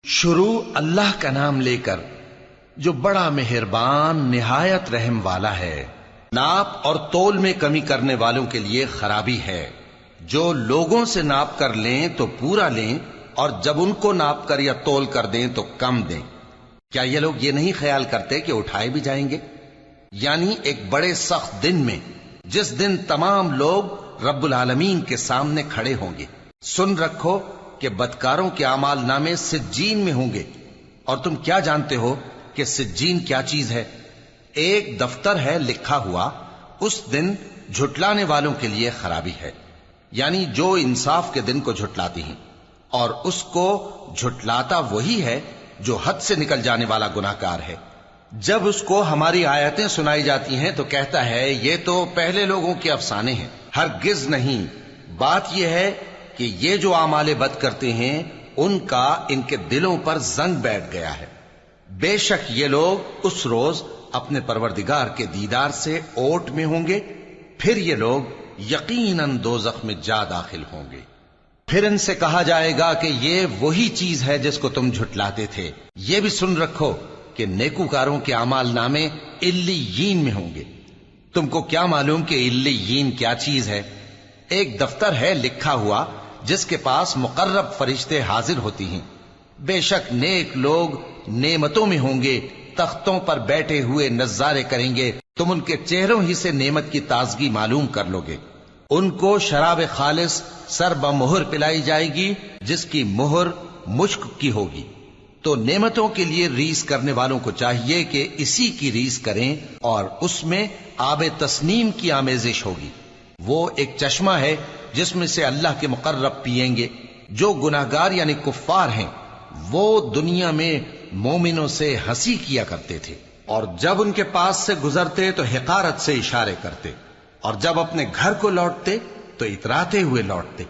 شروع اللہ کا نام لے کر جو بڑا مہربان نہایت رحم والا ہے۔ ناپ اور تول میں کمی کرنے والوں کے لیے خرابی ہے۔ جو لوگوں سے ناپ کر لیں تو پورا لیں، اور جب ان کو ناپ کر یا تول کر دیں تو کم دیں۔ کیا یہ لوگ یہ نہیں خیال کرتے کہ اٹھائے بھی جائیں گے؟ یعنی ایک بڑے سخت دن میں، جس دن تمام لوگ رب العالمین کے سامنے کھڑے ہوں گے۔ سن رکھو کہ بدکاروں کے اعمال نامے سجین میں ہوں گے، اور تم کیا جانتے ہو کہ سجین کیا چیز ہے؟ ایک دفتر ہے لکھا ہوا، اس دن جھٹلانے والوں کے لیے خرابی ہے، یعنی جو انصاف کے دن کو جھٹلاتی ہیں، اور اس کو جھٹلاتا وہی ہے جو حد سے نکل جانے والا گناہگار ہے۔ جب اس کو ہماری آیتیں سنائی جاتی ہیں تو کہتا ہے یہ تو پہلے لوگوں کے افسانے ہیں۔ ہرگز نہیں، بات یہ ہے کہ یہ جو اعمال بد کرتے ہیں ان کا ان کے دلوں پر زنگ بیٹھ گیا ہے۔ بے شک یہ لوگ اس روز اپنے پروردگار کے دیدار سے اوٹ میں ہوں گے، پھر یہ لوگ یقیناً دوزخ میں جا داخل ہوں گے۔ پھر ان سے کہا جائے گا کہ یہ وہی چیز ہے جس کو تم جھٹلاتے تھے۔ یہ بھی سن رکھو کہ نیکوکاروں کے اعمال نامے علیین میں ہوں گے۔ تم کو کیا معلوم کہ علیین کیا چیز ہے؟ ایک دفتر ہے لکھا ہوا جس کے پاس مقرب فرشتے حاضر ہوتی ہیں۔ بے شک نیک لوگ نعمتوں میں ہوں گے، تختوں پر بیٹھے ہوئے نظارے کریں گے، تم ان کے چہروں ہی سے نعمت کی تازگی معلوم کر لو گے۔ ان کو شراب خالص سر بمہر پلائی جائے گی جس کی مہر مشک کی ہوگی۔ تو نعمتوں کے لیے ریس کرنے والوں کو چاہیے کہ اسی کی ریس کریں، اور اس میں آب تسنیم کی آمیزش ہوگی۔ وہ ایک چشمہ ہے جس میں سے اللہ کے مقرب پیئیں گے۔ جو گناہگار یعنی کفار ہیں وہ دنیا میں مومنوں سے ہنسی کیا کرتے تھے، اور جب ان کے پاس سے گزرتے تو حقارت سے اشارے کرتے، اور جب اپنے گھر کو لوٹتے تو اتراتے ہوئے لوٹتے،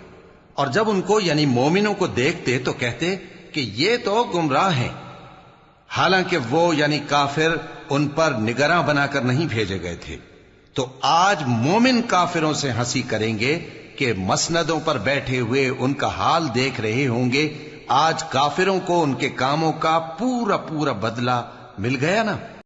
اور جب ان کو یعنی مومنوں کو دیکھتے تو کہتے کہ یہ تو گمراہ ہیں، حالانکہ وہ یعنی کافر ان پر نگراں بنا کر نہیں بھیجے گئے تھے۔ تو آج مومن کافروں سے ہنسی کریں گے کہ مسندوں پر بیٹھے ہوئے ان کا حال دیکھ رہے ہوں گے۔ آج کافروں کو ان کے کاموں کا پورا بدلہ مل گیا نا۔